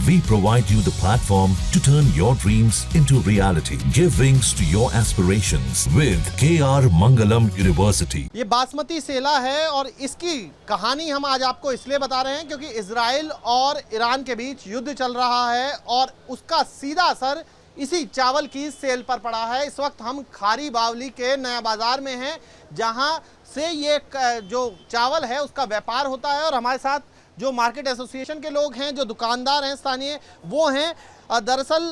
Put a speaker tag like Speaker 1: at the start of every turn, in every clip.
Speaker 1: We provide you the platform to turn your dreams into reality. Give wings to your aspirations with KR Mangalam University.
Speaker 2: ये बासमती सेला है और इसकी कहानी हम आज आपको इसलिए बता रहे हैं क्योंकि इजराइल और ईरान के बीच युद्ध चल रहा है और उसका सीधा असर इसी चावल की सेल पर पड़ा है। इस वक्त हम खारी बावली के नया बाजार में हैं जहां से ये जो चावल है उसका व्यापार होता है और हमारे साथ जो मार्केट एसोसिएशन के लोग हैं, जो दुकानदार हैं स्थानीय, वो हैं। दरअसल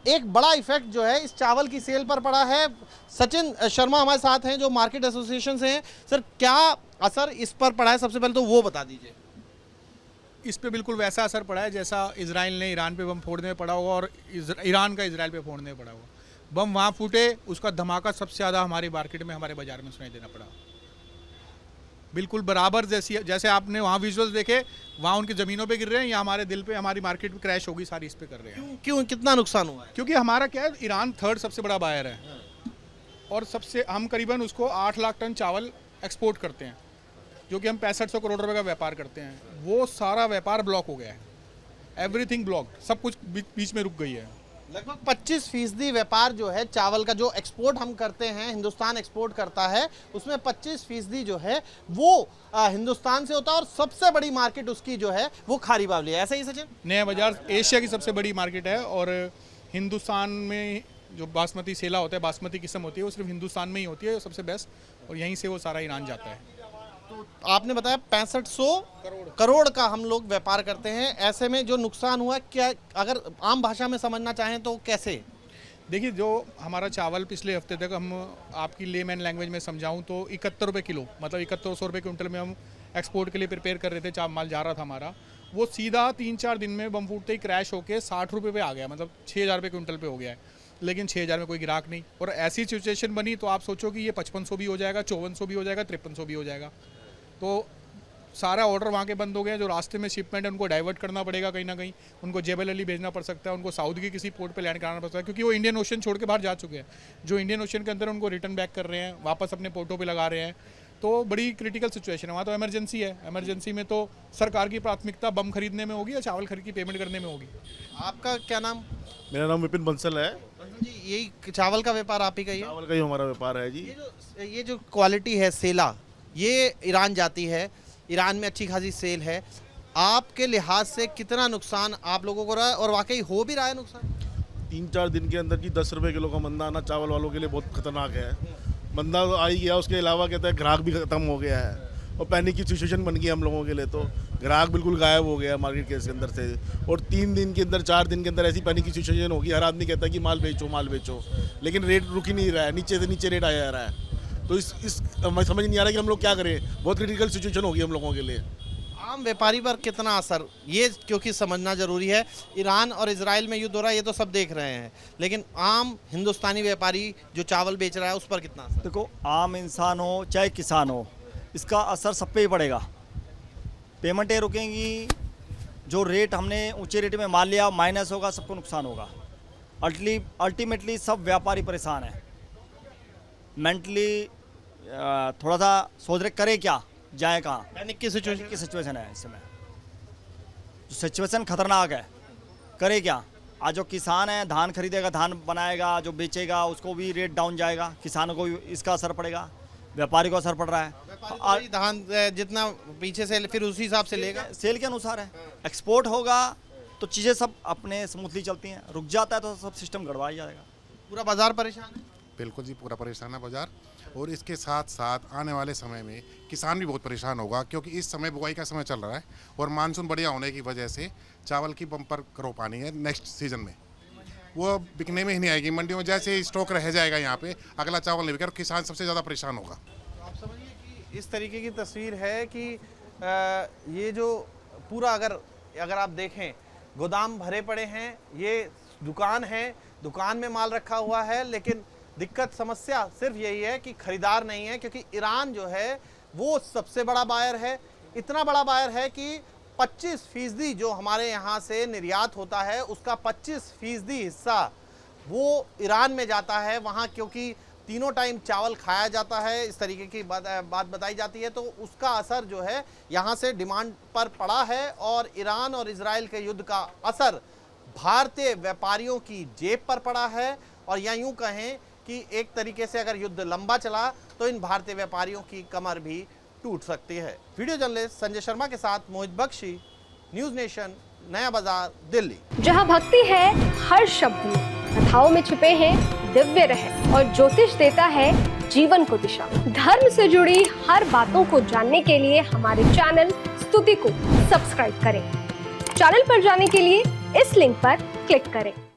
Speaker 2: एक बड़ा इफेक्ट जो है इस चावल की सेल पर पड़ा है। सचिन शर्मा हमारे साथ हैं जो मार्केट एसोसिएशन से हैं। सर, क्या असर इस पर पड़ा है, सबसे पहले तो वो बता दीजिए।
Speaker 3: इस पे बिल्कुल वैसा असर पड़ा है जैसा इजराइल ने ईरान पे बम फोड़ने में पड़ा होगा और ईरान का इजराइल पे फोड़ने में पड़ा होगा। बम वहाँ फूटे, उसका धमाका सबसे ज़्यादा हमारी मार्केट में, हमारे बाजार में सुनाई देना पड़ा। बिल्कुल बराबर जैसे आपने वहाँ विजुअल्स देखे, वहाँ उनकी ज़मीनों पे गिर रहे हैं या हमारे दिल पे, हमारी मार्केट में क्रैश होगी सारी इस पे कर रहे हैं।
Speaker 2: क्यों कितना नुकसान हुआ है?
Speaker 3: क्योंकि हमारा क्या है, ईरान थर्ड सबसे बड़ा बायर है और सबसे हम करीबन उसको 8 लाख टन चावल एक्सपोर्ट करते हैं, जो कि हम 6500 करोड़ रुपए का व्यापार करते हैं। वो सारा व्यापार ब्लॉक हो गया है, एवरीथिंग ब्लॉक, सब कुछ बीच में रुक गई है।
Speaker 2: लगभग 25% व्यापार जो है चावल का, जो एक्सपोर्ट हम करते हैं, हिंदुस्तान एक्सपोर्ट करता है, उसमें 25% जो है वो हिंदुस्तान से होता है और सबसे बड़ी मार्केट उसकी जो है वो खारी बावली है। ऐसा ही सचिन?
Speaker 3: नया बाजार एशिया की सबसे बड़ी मार्केट है और हिंदुस्तान में जो बासमती सेला होता है, बासमती किस्म होती है, वो सिर्फ हिंदुस्तान में ही होती है सबसे बेस्ट, और यहीं से वो सारा ईरान जाता है।
Speaker 2: तो आपने बताया 6500 करोड़ का हम लोग व्यापार करते हैं। ऐसे में जो नुकसान हुआ, क्या अगर आम भाषा में समझना चाहें तो कैसे?
Speaker 3: देखिए, जो हमारा चावल पिछले हफ्ते तक, हम आपकी लेमैन लैंग्वेज में समझाऊं तो 71 रुपये किलो, मतलब 7100 रुपये क्विंटल में हम एक्सपोर्ट के लिए प्रिपेयर कर रहे थे, चावल माल जा रहा था हमारा। वो सीधा 3-4 दिन में बम फूटते ही क्रैश होकर 60 रुपये पे आ गया, मतलब 6000 रुपये क्विंटल पे हो गया है। लेकिन 6000 में कोई ग्राहक नहीं, और ऐसी सिचुएशन बनी तो आप सोचो कि ये 5500 भी हो जाएगा, 5400 भी हो जाएगा, 5300 भी हो जाएगा। तो सारा ऑर्डर वहाँ के बंद हो गए। जो रास्ते में शिपमेंट है उनको डाइवर्ट करना पड़ेगा कहीं ना कहीं, उनको जेबल अली भेजना पड़ सकता है, उनको साउथ की किसी पोर्ट पे लैंड कराना पड़ सकता है, क्योंकि वो इंडियन ओशन छोड़ के बाहर जा चुके हैं। जो इंडियन ओशन के अंदर उनको रिटर्न बैक कर रहे हैं, वापस अपने पोर्टों पे लगा रहे हैं। तो बड़ी क्रिटिकल सिचुएशन है वहाँ। तो इमरजेंसी है, इमरजेंसी में तो सरकार की प्राथमिकता बम खरीदने में होगी या चावल खरीद की पेमेंट करने में होगी।
Speaker 2: आपका क्या नाम?
Speaker 4: मेरा नाम विपिन बंसल है
Speaker 2: जी। यही चावल का व्यापार आप ही का ही है?
Speaker 4: चावल का ही हमारा व्यापार है जी।
Speaker 2: ये जो क्वालिटी है सेला, ये ईरान जाती है, ईरान में अच्छी खासी सेल है। आपके लिहाज से कितना नुकसान आप लोगों को रहा है और वाकई हो भी रहा है नुकसान?
Speaker 4: 3-4 दिन के अंदर जी 10 रुपये किलो का मंदा आना चावल वालों के लिए बहुत खतरनाक है। मंदा तो आ ही गया, उसके अलावा कहता है ग्राहक भी खत्म हो गया है और पैनिक की सिचुएशन बन गई हम लोगों के लिए। तो ग्राहक बिल्कुल गायब हो गया मार्केट के अंदर से, और 3 दिन के अंदर, 4 दिन के अंदर ऐसी पैनिक की सिचुएशन होगी। हर आदमी कहता है कि माल बेचो, माल बेचो, लेकिन रेट रुक ही नहीं रहा है, नीचे से नीचे रेट आया जा रहा है। तो इस हमें समझ नहीं आ रहा कि हम लोग क्या करें। बहुत क्रिटिकल सिचुएशन होगी हम लोगों के लिए।
Speaker 2: आम व्यापारी पर कितना असर, ये क्योंकि समझना जरूरी है। ईरान और इजराइल में युद्ध हो रहा है, ये तो सब देख रहे हैं, लेकिन आम हिंदुस्तानी व्यापारी जो चावल बेच रहा है उस पर कितना असर?
Speaker 5: देखो, आम इंसान हो चाहे किसान हो, इसका असर सब पे ही पड़ेगा। पेमेंटें रुकेंगी, जो रेट हमने ऊंचे रेट में माल लिया माइनस होगा, सबको नुकसान होगा। अल्टीमेटली सब व्यापारी परेशान है। मेंटली थोड़ा सा सोच रहे करे क्या, जाए कहाँ।
Speaker 2: पैनिक की
Speaker 5: सिचुएशन है इस समय, जो सिचुएशन खतरनाक है। करे क्या? आज जो किसान है धान खरीदेगा, धान बनाएगा, जो बेचेगा उसको भी रेट डाउन जाएगा, किसानों को भी इसका असर पड़ेगा, व्यापारी को असर पड़ रहा है।
Speaker 2: धान जितना पीछे से फिर उसी हिसाब से लेगा,
Speaker 5: सेल के अनुसार है। एक्सपोर्ट होगा तो चीज़ें सब अपने स्मूथली चलती हैं, रुक जाता है तो सब सिस्टम गड़बड़ा जाएगा।
Speaker 2: पूरा बाजार परेशान है।
Speaker 6: बिल्कुल जी, पूरा परेशान है बाजार, और इसके साथ साथ आने वाले समय में किसान भी बहुत परेशान होगा, क्योंकि इस समय बुआई का समय चल रहा है और मानसून बढ़िया होने की वजह से चावल की बम्पर क्रॉप आनी है नेक्स्ट सीजन में। वो बिकने में ही नहीं आएगी मंडियों में, जैसे स्टॉक रह जाएगा यहाँ पे, अगला चावल नहीं बिकेगा और किसान सबसे ज़्यादा परेशान होगा।
Speaker 2: आप समझिए कि इस तरीके की तस्वीर है कि ये जो पूरा अगर आप देखें, गोदाम भरे पड़े हैं, ये दुकान है, दुकान में माल रखा हुआ है, लेकिन दिक्कत समस्या सिर्फ यही है कि खरीदार नहीं है, क्योंकि ईरान जो है वो सबसे बड़ा बायर है। इतना बड़ा बायर है कि 25% जो हमारे यहाँ से निर्यात होता है उसका 25% हिस्सा वो ईरान में जाता है। वहाँ क्योंकि तीनों टाइम चावल खाया जाता है, इस तरीके की बात बताई जाती है, तो उसका असर जो है यहाँ से डिमांड पर पड़ा है। और ईरान और इजराइल के युद्ध का असर भारतीय व्यापारियों की जेब पर पड़ा है। और या यूं कहें कि एक तरीके से अगर युद्ध लंबा चला तो इन भारतीय व्यापारियों की कमर भी टूट सकती है। वीडियो जर्नलिस्ट संजय शर्मा के साथ मोहित बख्शी, न्यूज नेशन, नया बाजार, दिल्ली।
Speaker 7: जहां भक्ति है हर शब्द में, कथाओं में छिपे हैं दिव्य रहस्य और ज्योतिष देता है जीवन को दिशा। धर्म से जुड़ी हर बातों को जानने के लिए हमारे चैनल स्तुति को सब्सक्राइब करें। चैनल पर जाने के लिए इस लिंक पर क्लिक करें।